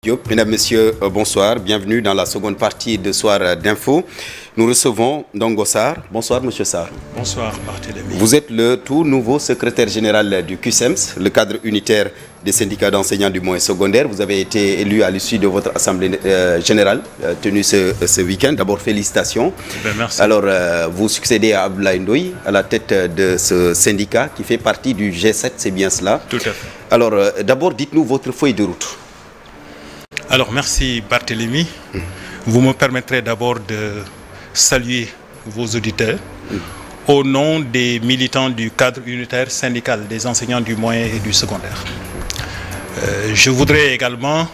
Diop. Mesdames, Messieurs, bonsoir. Bienvenue dans la seconde partie de Soir d'Info. Nous recevons Ndongo Sarr. Bonsoir, Monsieur Sarr. Bonsoir, Barthélémy. Vous êtes le tout nouveau secrétaire général du QCEMS, le cadre unitaire des syndicats d'enseignants du moyen secondaire. Vous avez été élu à l'issue de votre assemblée générale tenue ce week-end. D'abord, félicitations. Merci. Alors, vous succédez à Abdoulaye Ndoye à la tête de ce syndicat qui fait partie du G7, c'est bien cela? Tout à fait. Alors, d'abord, dites-nous votre feuille de route. Alors, merci Barthélémy. Vous me permettrez d'abord de saluer vos auditeurs au nom des militants du cadre unitaire syndical des enseignants du moyen et du secondaire. Je voudrais également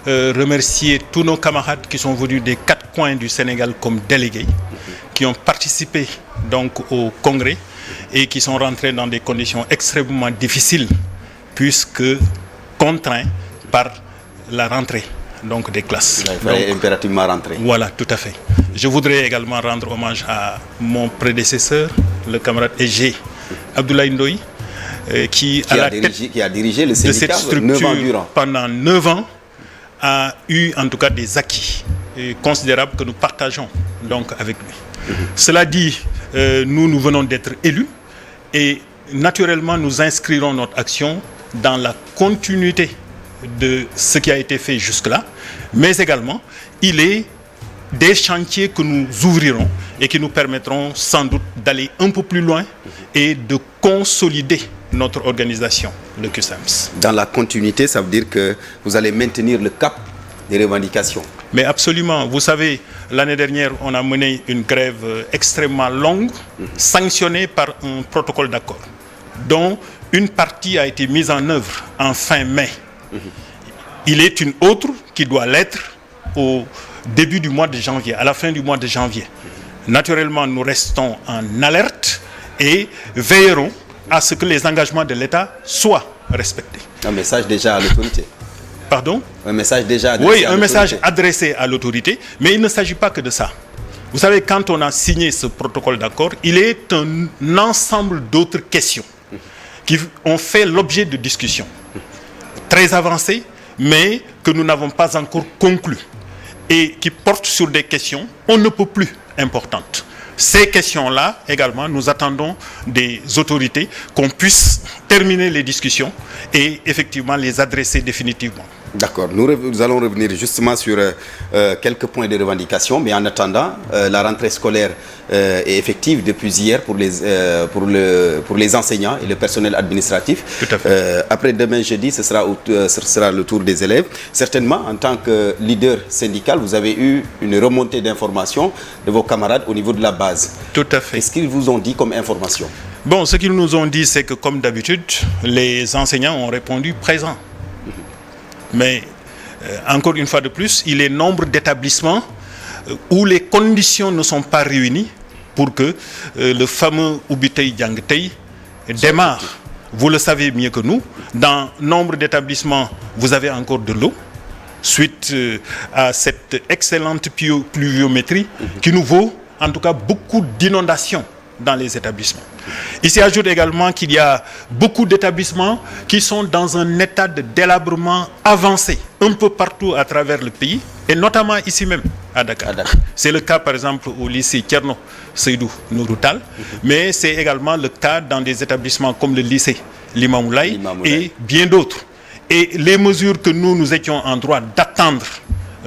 remercier tous nos camarades qui sont venus des quatre coins du Sénégal comme délégués, qui ont participé donc au congrès et qui sont rentrés dans des conditions extrêmement difficiles puisque contraints par la rentrée. Donc des classes. Il fallait impérativement rentrer. Voilà, tout à fait. Je voudrais également rendre hommage à mon prédécesseur, le camarade EG Abdoulaye Ndoye, qui à la tête a dirigé le de cette structure 9 ans pendant 9 ans, a eu en tout cas des acquis considérables que nous partageons donc avec lui. Cela dit, nous venons d'être élus et naturellement nous inscrirons notre action dans la continuité de ce qui a été fait jusque-là, mais également, il est des chantiers que nous ouvrirons et qui nous permettront sans doute d'aller un peu plus loin et de consolider notre organisation, le QCEMS. Dans la continuité, ça veut dire que vous allez maintenir le cap des revendications. Mais absolument. Vous savez, l'année dernière, on a mené une grève extrêmement longue, sanctionnée par un protocole d'accord, dont une partie a été mise en œuvre en fin mai. Il est une autre qui doit l'être au début du mois de janvier, à la fin du mois de janvier. Naturellement, nous restons en alerte et veillerons à ce que les engagements de l'État soient respectés. Un message déjà à l'autorité. Pardon? Un message déjà adressé à l'autorité. Oui, un message adressé à l'autorité, mais il ne s'agit pas que de ça. Vous savez, quand on a signé ce protocole d'accord, il est un ensemble d'autres questions qui ont fait l'objet de discussions très avancées, mais que nous n'avons pas encore conclues et qui portent sur des questions on ne peut plus importantes. Ces questions-là, également, nous attendons des autorités qu'on puisse terminer les discussions et effectivement les adresser définitivement. D'accord. Nous allons revenir justement sur quelques points de revendication, mais en attendant, la rentrée scolaire est effective depuis hier pour les enseignants et le personnel administratif. Tout à fait. Après demain jeudi, ce sera le tour des élèves. Certainement, en tant que leader syndical, vous avez eu une remontée d'informations de vos camarades au niveau de la base. Tout à fait. Qu'est-ce qu'ils vous ont dit comme information? Bon, ce qu'ils nous ont dit, c'est que comme d'habitude, les enseignants ont répondu présent. Mais encore une fois de plus, il est nombre d'établissements où les conditions ne sont pas réunies pour que le fameux Ubitei Djangtei démarre. Vous le savez mieux que nous, dans nombre d'établissements, vous avez encore de l'eau, suite à cette excellente pluviométrie qui nous vaut en tout cas beaucoup d'inondations dans les établissements. Il s'y ajoute également qu'il y a beaucoup d'établissements qui sont dans un état de délabrement avancé un peu partout à travers le pays et notamment ici même à Dakar. C'est le cas par exemple au lycée Thierno Seydou Nouroutal, mais c'est également le cas dans des établissements comme le lycée Limamoulaye et bien d'autres. Et les mesures que nous étions en droit d'attendre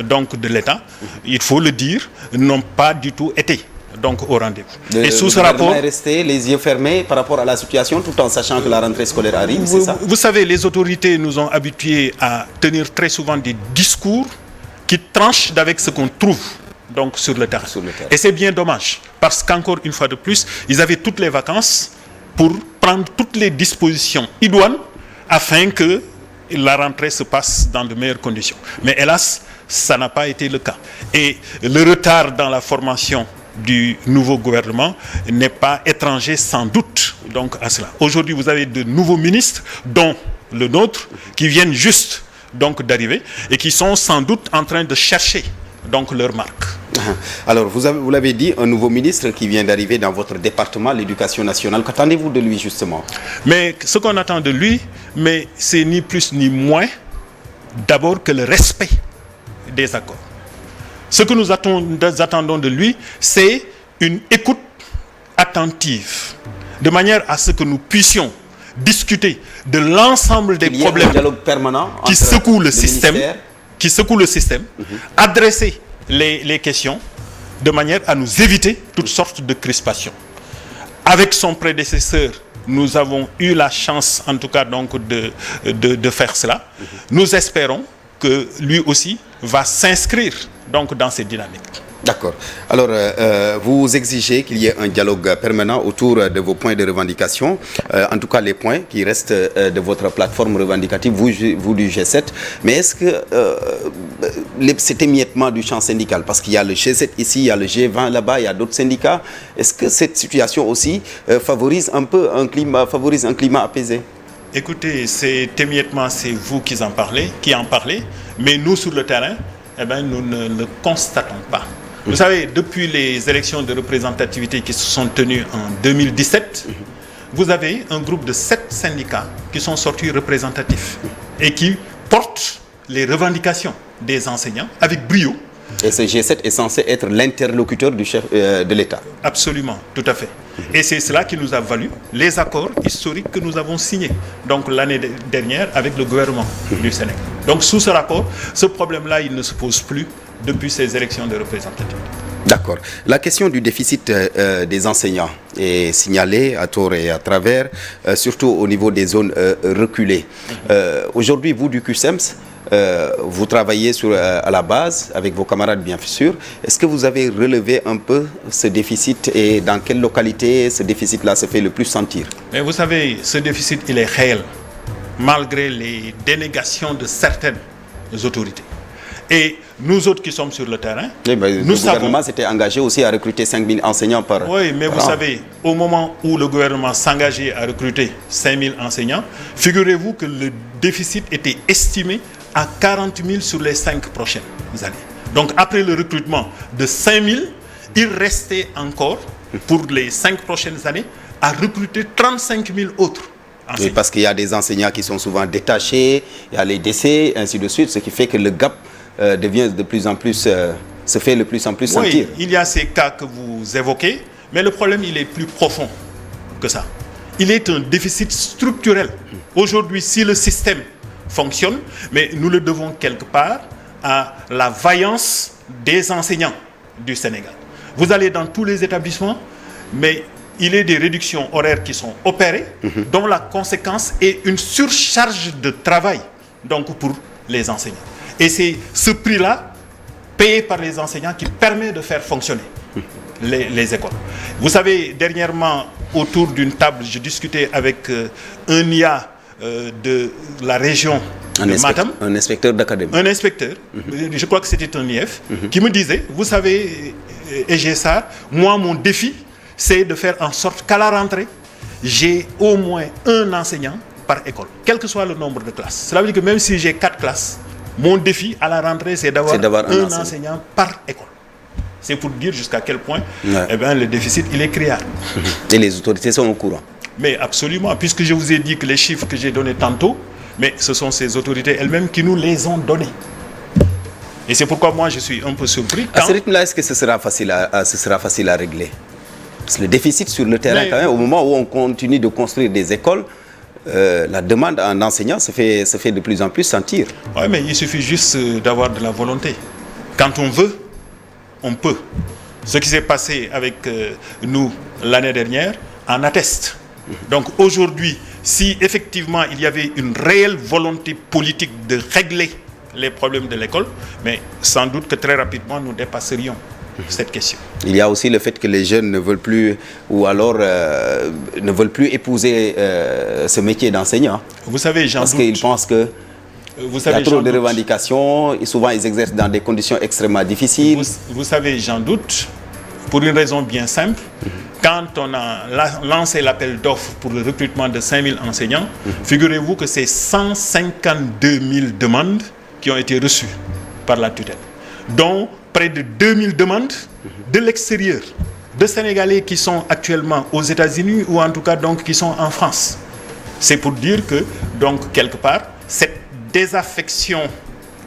donc de l'État, il faut le dire, n'ont pas du tout été donc au rendez-vous. Et sous ce rapport, est resté les yeux fermés par rapport à la situation, tout en sachant que la rentrée scolaire arrive, c'est ça? Vous savez, les autorités nous ont habitués à tenir très souvent des discours qui tranchent avec ce qu'on trouve donc sur le terrain. Et c'est bien dommage, parce qu'encore une fois de plus, ils avaient toutes les vacances pour prendre toutes les dispositions idoines afin que la rentrée se passe dans de meilleures conditions. Mais hélas, ça n'a pas été le cas. Et le retard dans la formation du nouveau gouvernement n'est pas étranger sans doute donc à cela. Aujourd'hui, vous avez de nouveaux ministres, dont le nôtre, qui viennent juste donc d'arriver et qui sont sans doute en train de chercher donc leur marque. Alors, vous l'avez dit, un nouveau ministre qui vient d'arriver dans votre département, l'éducation nationale. Qu'attendez-vous de lui justement? Mais ce qu'on attend de lui, c'est ni plus ni moins, d'abord que le respect des accords. Ce que nous attendons de lui, c'est une écoute attentive, de manière à ce que nous puissions discuter de l'ensemble des problèmes qui secouent le système, adresser les questions de manière à nous éviter toutes sortes de crispations. Avec son prédécesseur, nous avons eu la chance, en tout cas, donc, de faire cela. Nous espérons que lui aussi va s'inscrire donc, dans cette dynamique. D'accord. Alors, vous exigez qu'il y ait un dialogue permanent autour de vos points de revendication, en tout cas les points qui restent de votre plateforme revendicative, vous du G7. Mais est-ce que cet émiettement du champ syndical, parce qu'il y a le G7 ici, il y a le G20 là-bas, il y a d'autres syndicats, est-ce que cette situation aussi favorise un climat apaisé? Écoutez, cet émiettement, c'est vous qui en parlez, mais nous, sur le terrain, nous ne le constatons pas. Vous savez, depuis les élections de représentativité qui se sont tenues en 2017, vous avez un groupe de 7 syndicats qui sont sortis représentatifs et qui portent les revendications des enseignants avec brio. Et ce G7 est censé être l'interlocuteur du chef de l'État. Absolument, tout à fait. Et c'est cela qui nous a valu les accords historiques que nous avons signés donc l'année dernière avec le gouvernement du Sénégal. Donc sous ce raccord, ce problème-là, il ne se pose plus depuis ces élections de représentativité. D'accord. La question du déficit des enseignants est signalée à tort et à travers, surtout au niveau des zones reculées. Aujourd'hui, vous du QCEMS, vous travaillez à la base avec vos camarades bien sûr. Est-ce que vous avez relevé un peu ce déficit et dans quelle localité ce déficit-là se fait le plus sentir? Mais vous savez, ce déficit, il est réel, malgré les dénégations de certaines autorités. Et nous autres qui sommes sur le terrain, le gouvernement s'était engagé aussi à recruter 5 000 enseignants par an. Oui, mais vous savez, au moment où le gouvernement s'engageait à recruter 5 000 enseignants, figurez-vous que le déficit était estimé à 40 000 sur les 5 prochaines années. Donc après le recrutement de 5 000, il restait encore, pour les 5 prochaines années, à recruter 35 000 autres enseignants. Oui, parce qu'il y a des enseignants qui sont souvent détachés, il y a les décès, ainsi de suite, ce qui fait que le gap devient de plus en plus, se fait de plus en plus sentir. Oui, il y a ces cas que vous évoquez, mais le problème, il est plus profond que ça. Il est un déficit structurel. Aujourd'hui, si le système fonctionne, mais nous le devons quelque part à la vaillance des enseignants du Sénégal. Vous allez dans tous les établissements, mais il y a des réductions horaires qui sont opérées, dont la conséquence est une surcharge de travail donc pour les enseignants. Et c'est ce prix-là, payé par les enseignants, qui permet de faire fonctionner les écoles. Vous savez, dernièrement, autour d'une table, je discutais avec un IA de la région de Matam. Un inspecteur d'académie. Un inspecteur, je crois que c'était un IF, qui me disait, vous savez, EGSA, moi, mon défi, c'est de faire en sorte qu'à la rentrée, j'ai au moins un enseignant par école, quel que soit le nombre de classes. Cela veut dire que même si j'ai 4 classes, mon défi à la rentrée, c'est d'avoir un enseignant par école. C'est pour dire jusqu'à quel point le déficit, il est criard. Et les autorités sont au courant. Mais absolument, puisque je vous ai dit que les chiffres que j'ai donnés tantôt, mais ce sont ces autorités elles-mêmes qui nous les ont donnés. Et c'est pourquoi moi je suis un peu surpris. À ce rythme-là, est-ce que ce sera facile à régler? Parce que le déficit sur le terrain, quand même, au moment où on continue de construire des écoles, la demande en enseignants se fait de plus en plus sentir. Oui, mais il suffit juste d'avoir de la volonté. Quand on veut, on peut. Ce qui s'est passé avec nous l'année dernière en atteste. Donc aujourd'hui, si effectivement il y avait une réelle volonté politique de régler les problèmes de l'école, mais sans doute que très rapidement nous dépasserions cette question. Il y a aussi le fait que les jeunes ne veulent plus, ou alors ne veulent plus épouser ce métier d'enseignant. Vous savez, j'en doute. Parce qu'ils pensent que il y a trop de revendications, et souvent ils exercent dans des conditions extrêmement difficiles. Vous savez, j'en doute, pour une raison bien simple. Quand on a lancé l'appel d'offres pour le recrutement de 5 000 enseignants, figurez-vous que c'est 152 000 demandes qui ont été reçues par la tutelle, dont près de 2 000 demandes de l'extérieur, de Sénégalais qui sont actuellement aux États-Unis ou en tout cas donc qui sont en France. C'est pour dire que, donc, quelque part, cette désaffection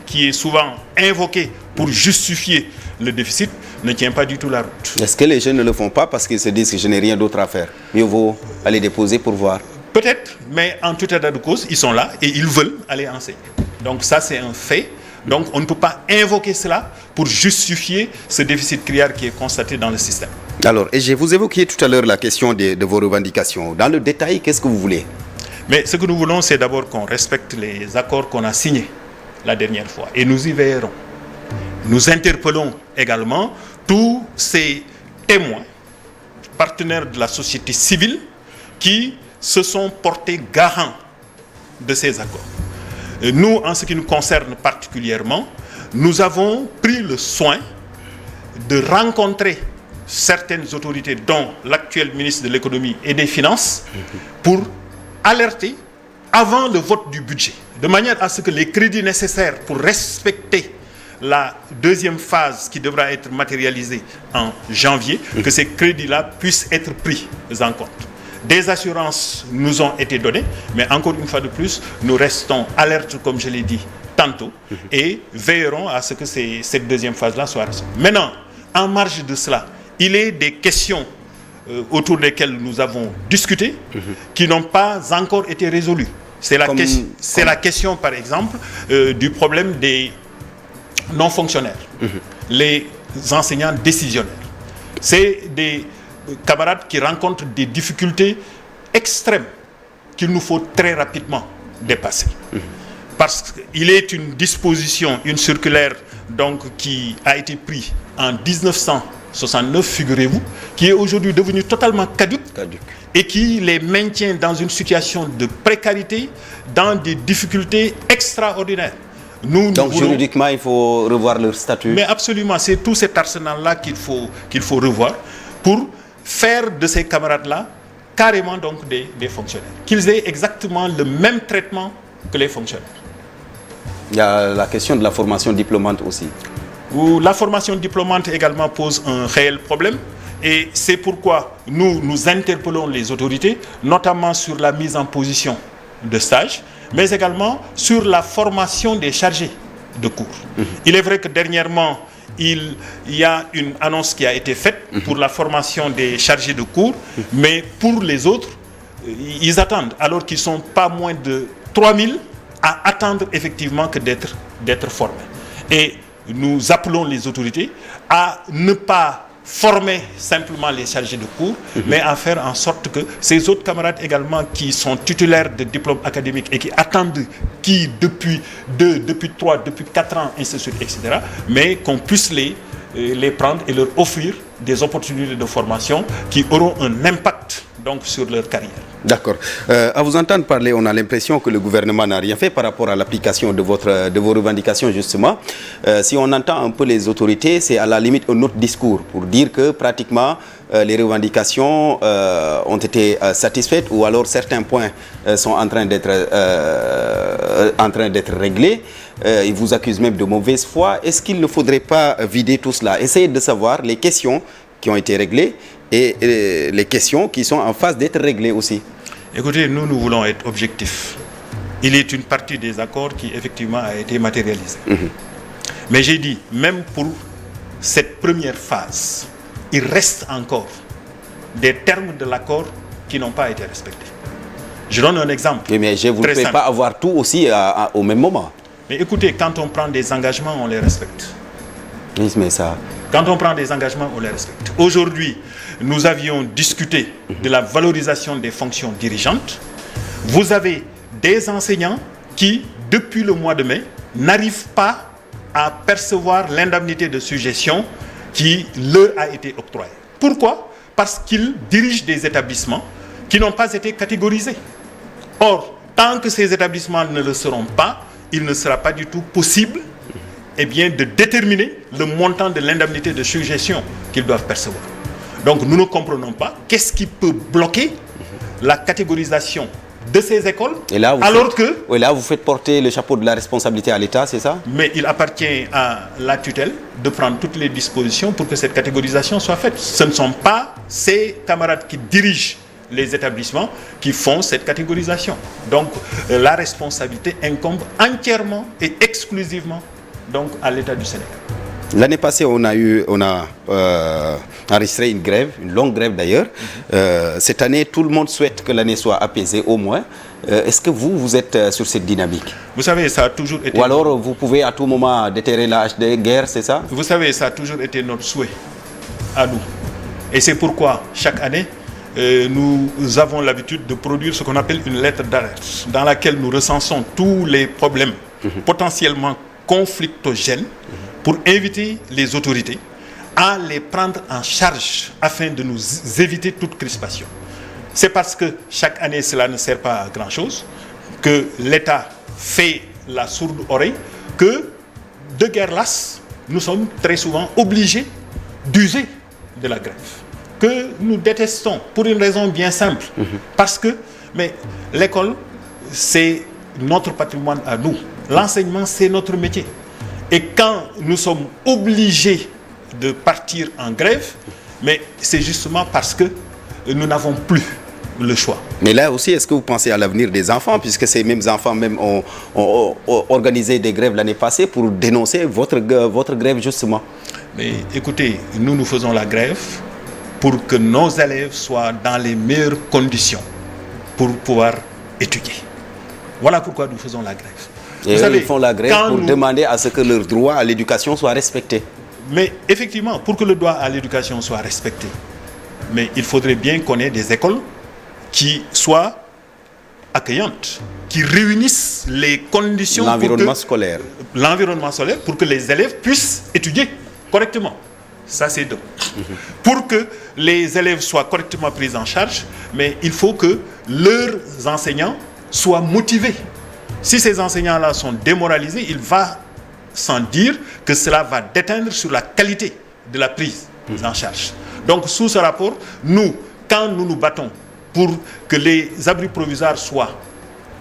qui est souvent invoqué pour justifier le déficit ne tient pas du tout la route. Est-ce que les jeunes ne le font pas parce qu'ils se disent que je n'ai rien d'autre à faire? Mieux vaut aller déposer pour voir. Peut-être, mais en tout état de cause, ils sont là et ils veulent aller enseigner. Donc ça, c'est un fait. Donc on ne peut pas invoquer cela pour justifier ce déficit criard qui est constaté dans le système. Alors, et je vous évoquiez tout à l'heure la question de vos revendications. Dans le détail, qu'est-ce que vous voulez? Mais ce que nous voulons, c'est d'abord qu'on respecte les accords qu'on a signés la dernière fois. Et nous y veillerons. Nous interpellons également tous ces témoins, partenaires de la société civile, qui se sont portés garants de ces accords. Et nous, en ce qui nous concerne particulièrement, nous avons pris le soin de rencontrer certaines autorités, dont l'actuel ministre de l'économie et des finances, pour alerter avant le vote du budget, de manière à ce que les crédits nécessaires pour respecter la deuxième phase qui devra être matérialisée en janvier, que ces crédits-là puissent être pris en compte. Des assurances nous ont été données, mais encore une fois de plus, nous restons alertes, comme je l'ai dit tantôt, et veillerons à ce que cette deuxième phase-là soit résolue. Maintenant, en marge de cela, il est des questions autour desquelles nous avons discuté qui n'ont pas encore été résolues. C'est la question, par exemple, du problème des non-fonctionnaires, les enseignants décisionnaires. C'est des camarades qui rencontrent des difficultés extrêmes qu'il nous faut très rapidement dépasser. Parce qu'il est une disposition, une circulaire donc, qui a été prise en 1969, figurez-vous, qui est aujourd'hui devenue totalement caduque et qui les maintient dans une situation de précarité, dans des difficultés extraordinaires. Donc juridiquement, il faut revoir leur statut. Mais absolument, c'est tout cet arsenal-là qu'il faut revoir pour faire de ces camarades-là carrément donc des fonctionnaires. Qu'ils aient exactement le même traitement que les fonctionnaires. Il y a la question de la formation diplômante aussi. Où la formation diplômante également pose un réel problème. Et c'est pourquoi nous interpellons les autorités, notamment sur la mise en position de stage, mais également sur la formation des chargés de cours. Il est vrai que dernièrement, il y a une annonce qui a été faite pour la formation des chargés de cours, mais pour les autres, ils attendent, alors qu'ils sont pas moins de 3000 à attendre effectivement que d'être formés. Et nous appelons les autorités à ne pas former simplement les chargés de cours, mais à faire en sorte que ces autres camarades également qui sont titulaires de diplômes académiques et qui attendent, qui depuis 2, depuis 3, depuis 4 ans, ainsi de suite, etc., mais qu'on puisse les prendre et leur offrir des opportunités de formation qui auront un impact donc, sur leur carrière. D'accord. À vous entendre parler, on a l'impression que le gouvernement n'a rien fait par rapport à l'application de vos revendications, justement. Si on entend un peu les autorités, c'est à la limite un autre discours pour dire que pratiquement les revendications ont été satisfaites ou alors certains points sont en train d'être réglés. Ils vous accusent même de mauvaise foi. Est-ce qu'il ne faudrait pas vider tout cela? Essayer de savoir les questions qui ont été réglées et les questions qui sont en phase d'être réglées aussi. Écoutez, nous voulons être objectifs. Il est une partie des accords qui effectivement a été matérialisée. Mais j'ai dit, même pour cette première phase, il reste encore des termes de l'accord qui n'ont pas été respectés. Je donne un exemple. Oui, mais je ne voulais pas avoir tout aussi au même moment. Mais écoutez, quand on prend des engagements, on les respecte. Oui, mais ça... Quand on prend des engagements, on les respecte. Aujourd'hui, nous avions discuté de la valorisation des fonctions dirigeantes. Vous avez des enseignants qui, depuis le mois de mai, n'arrivent pas à percevoir l'indemnité de suggestion qui leur a été octroyée. Pourquoi? Parce qu'ils dirigent des établissements qui n'ont pas été catégorisés. Or, tant que ces établissements ne le seront pas, il ne sera pas du tout possible de déterminer le montant de l'indemnité de suggestion qu'ils doivent percevoir. Donc nous ne comprenons pas qu'est-ce qui peut bloquer la catégorisation de ces écoles, et là, vous faites porter le chapeau de la responsabilité à l'État, c'est ça? Mais il appartient à la tutelle de prendre toutes les dispositions pour que cette catégorisation soit faite. Ce ne sont pas ces camarades qui dirigent les établissements qui font cette catégorisation. Donc la responsabilité incombe entièrement et exclusivement donc à l'État du Sénégal. L'année passée, on a enregistré une grève, une longue grève d'ailleurs. Cette année, tout le monde souhaite que l'année soit apaisée au moins. Est-ce que vous êtes sur cette dynamique? Vous savez, ça a toujours été... Ou alors, vous pouvez à tout moment déterrer la hache de guerre, c'est ça? Vous savez, ça a toujours été notre souhait à nous. Et c'est pourquoi, chaque année, nous avons l'habitude de produire ce qu'on appelle une lettre d'alerte, dans laquelle nous recensons tous les problèmes potentiellement conflictogènes pour inviter les autorités à les prendre en charge afin de nous éviter toute crispation. C'est parce que chaque année, cela ne sert pas à grand-chose, que l'État fait la sourde oreille, que de guerre lasse, nous sommes très souvent obligés d'user de la grève, que nous détestons pour une raison bien simple. Parce que l'école, c'est notre patrimoine à nous. L'enseignement, c'est notre métier. Et quand nous sommes obligés de partir en grève, mais c'est justement parce que nous n'avons plus le choix. Mais là aussi, est-ce que vous pensez à l'avenir des enfants, puisque ces mêmes enfants même ont organisé des grèves l'année passée pour dénoncer votre grève justement? Mais écoutez, nous faisons la grève pour que nos élèves soient dans les meilleures conditions pour pouvoir étudier. Voilà pourquoi nous faisons la grève. Et vous savez, ils font la grève pour demander à ce que leur droit à l'éducation soit respecté. Mais effectivement, pour que le droit à l'éducation soit respecté, mais il faudrait bien qu'on ait des écoles qui soient accueillantes, qui réunissent les conditions... L'environnement scolaire. L'environnement scolaire pour que les élèves puissent étudier correctement. Ça, c'est deux. Pour que les élèves soient correctement pris en charge, mais il faut que leurs enseignants soient motivés. Si ces enseignants-là sont démoralisés, il va sans dire que cela va déteindre sur la qualité de la prise en charge. Donc, sous ce rapport, quand nous nous battons pour que les abris provisoires soient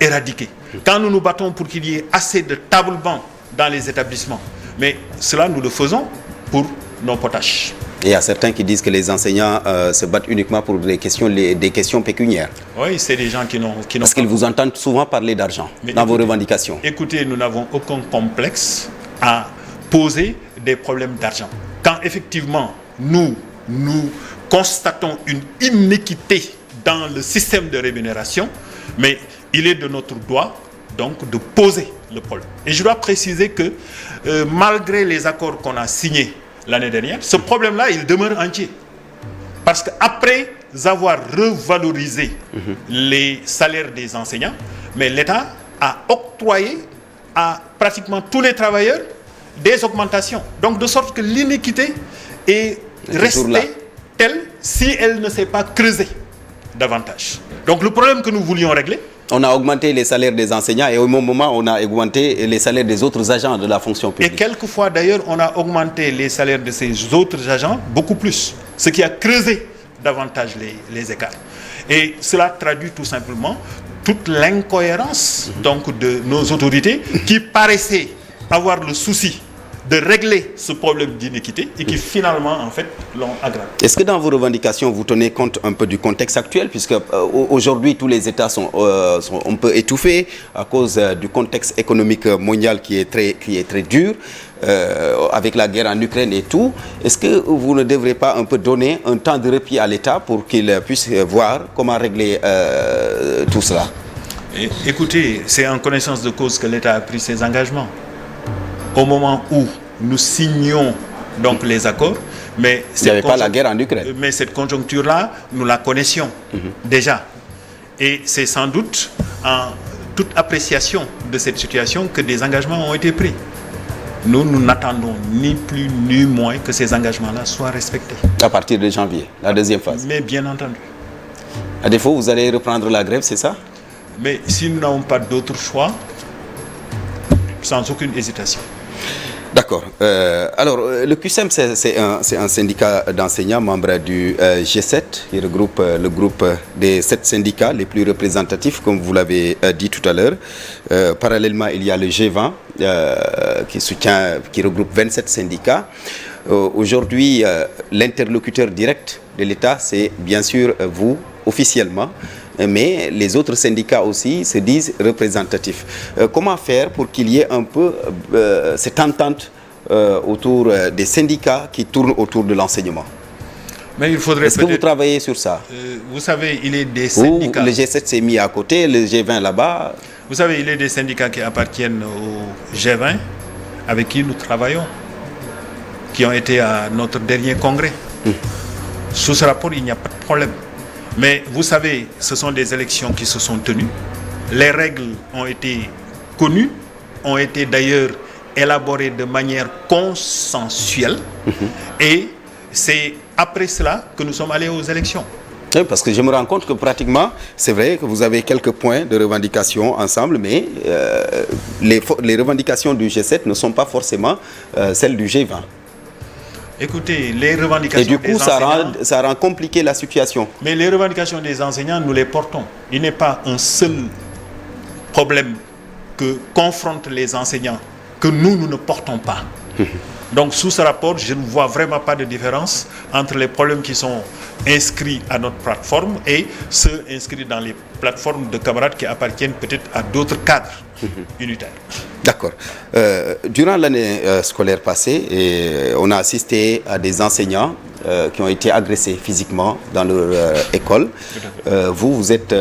éradiqués, quand nous nous battons pour qu'il y ait assez de tables-bancs dans les établissements, mais cela, nous le faisons pour nos potaches. Et il y a certains qui disent que les enseignants se battent uniquement pour des questions pécuniaires. Oui, c'est des gens qui n'ont Parce qu'ils vous entendent souvent parler d'argent dans vos revendications. Écoutez, nous n'avons aucun complexe à poser des problèmes d'argent. Quand effectivement, nous constatons une inéquité dans le système de rémunération, mais il est de notre droit donc de poser le problème. Et je dois préciser que malgré les accords qu'on a signés l'année dernière, ce problème-là, il demeure entier. Parce qu'après avoir revalorisé les salaires des enseignants, mais l'État a octroyé à pratiquement tous les travailleurs des augmentations. Donc de sorte que l'iniquité est restée telle si elle ne s'est pas creusée davantage. Donc le problème que nous voulions régler... On a augmenté les salaires des enseignants et au même moment, on a augmenté les salaires des autres agents de la fonction publique. Et quelquefois, d'ailleurs, on a augmenté les salaires de ces autres agents beaucoup plus, ce qui a creusé davantage les écarts. Et cela traduit tout simplement toute l'incohérence donc, de nos autorités qui paraissaient avoir le souci de régler ce problème d'inéquité et qui finalement, en fait, l'ont aggravé. Est-ce que dans vos revendications, vous tenez compte un peu du contexte actuel, puisque aujourd'hui, tous les États sont un peu étouffés à cause du contexte économique mondial qui est très dur, avec la guerre en Ukraine et tout. Est-ce que vous ne devrez pas un peu donner un temps de répit à l'État pour qu'il puisse voir comment régler tout cela? Écoutez, c'est en connaissance de cause que l'État a pris ses engagements. Au moment où nous signions donc les accords, mais il n'y avait pas la guerre en Ukraine. Mais cette conjoncture-là, nous la connaissions déjà. Et c'est sans doute en toute appréciation de cette situation que des engagements ont été pris. Nous n'attendons ni plus ni moins que ces engagements-là soient respectés. À partir de janvier, la deuxième phase. Mais bien entendu. À défaut, vous allez reprendre la grève, c'est ça? Mais si nous n'avons pas d'autre choix, sans aucune hésitation. D'accord. Alors, le QSEM, c'est un syndicat d'enseignants, membre du G7, qui regroupe le groupe des 7 syndicats les plus représentatifs, comme vous l'avez dit tout à l'heure. Parallèlement, il y a le G20, qui regroupe 27 syndicats. Aujourd'hui, l'interlocuteur direct de l'État, c'est bien sûr vous, officiellement. mais les autres syndicats aussi se disent représentatifs. Comment faire pour qu'il y ait un peu cette entente autour des syndicats qui tournent autour de l'enseignement? Mais il faudrait Est-ce que vous travaillez sur ça? Vous savez, il est des syndicats... Ou le G7 s'est mis à côté, le G20 là-bas. Vous savez, il est des syndicats qui appartiennent au G20, avec qui nous travaillons, qui ont été à notre dernier congrès. Sous ce rapport, il n'y a pas de problème. Mais vous savez, ce sont des élections qui se sont tenues. Les règles ont été connues, ont été d'ailleurs élaborées de manière consensuelle. Et c'est après cela que nous sommes allés aux élections. Oui, parce que je me rends compte que pratiquement, c'est vrai que vous avez quelques points de revendication ensemble, mais les revendications du G7 ne sont pas forcément celles du G20. Écoutez, les revendications et du coup, des enseignants... ça rend compliqué la situation. Mais les revendications des enseignants, nous les portons. Il n'est pas un seul problème que confrontent les enseignants que nous ne portons pas. Donc, sous ce rapport, je ne vois vraiment pas de différence entre les problèmes qui sont inscrits à notre plateforme et ceux inscrits dans les plateformes de camarades qui appartiennent peut-être à d'autres cadres unitaires. D'accord. Durant l'année scolaire passée, on a assisté à des enseignants qui ont été agressés physiquement dans leur école. Vous êtes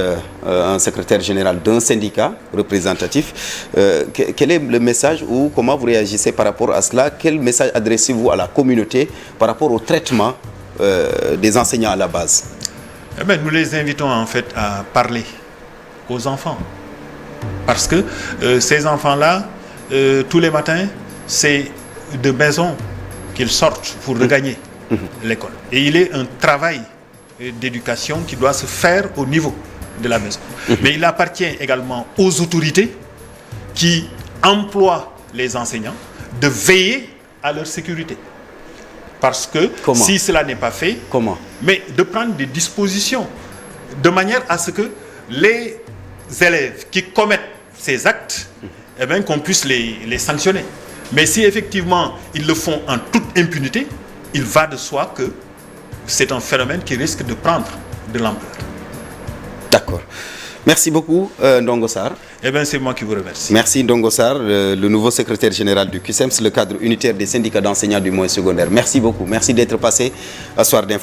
un secrétaire général d'un syndicat représentatif. Quel est le message ou comment vous réagissez par rapport à cela? Quel message adressez-vous à la communauté par rapport au traitement des enseignants à la base? Eh bien, nous les invitons en fait à parler aux enfants. Parce que ces enfants-là, tous les matins, c'est de maison qu'ils sortent pour regagner l'école. Et il est un travail d'éducation qui doit se faire au niveau de la maison. Mais il appartient également aux autorités qui emploient les enseignants de veiller à leur sécurité. Parce que si cela n'est pas fait, mais de prendre des dispositions de manière à ce que les élèves qui commettent ces actes, eh bien, qu'on puisse les sanctionner. Mais si effectivement ils le font en toute impunité, il va de soi que c'est un phénomène qui risque de prendre de l'ampleur. D'accord. Merci beaucoup, Ndongo Sarr. Eh bien, c'est moi qui vous remercie. Merci, Ndongo Sarr, le nouveau secrétaire général du CUSEMS, le cadre unitaire des syndicats d'enseignants du moyen secondaire. Merci beaucoup. Merci d'être passé à Soir d'Info.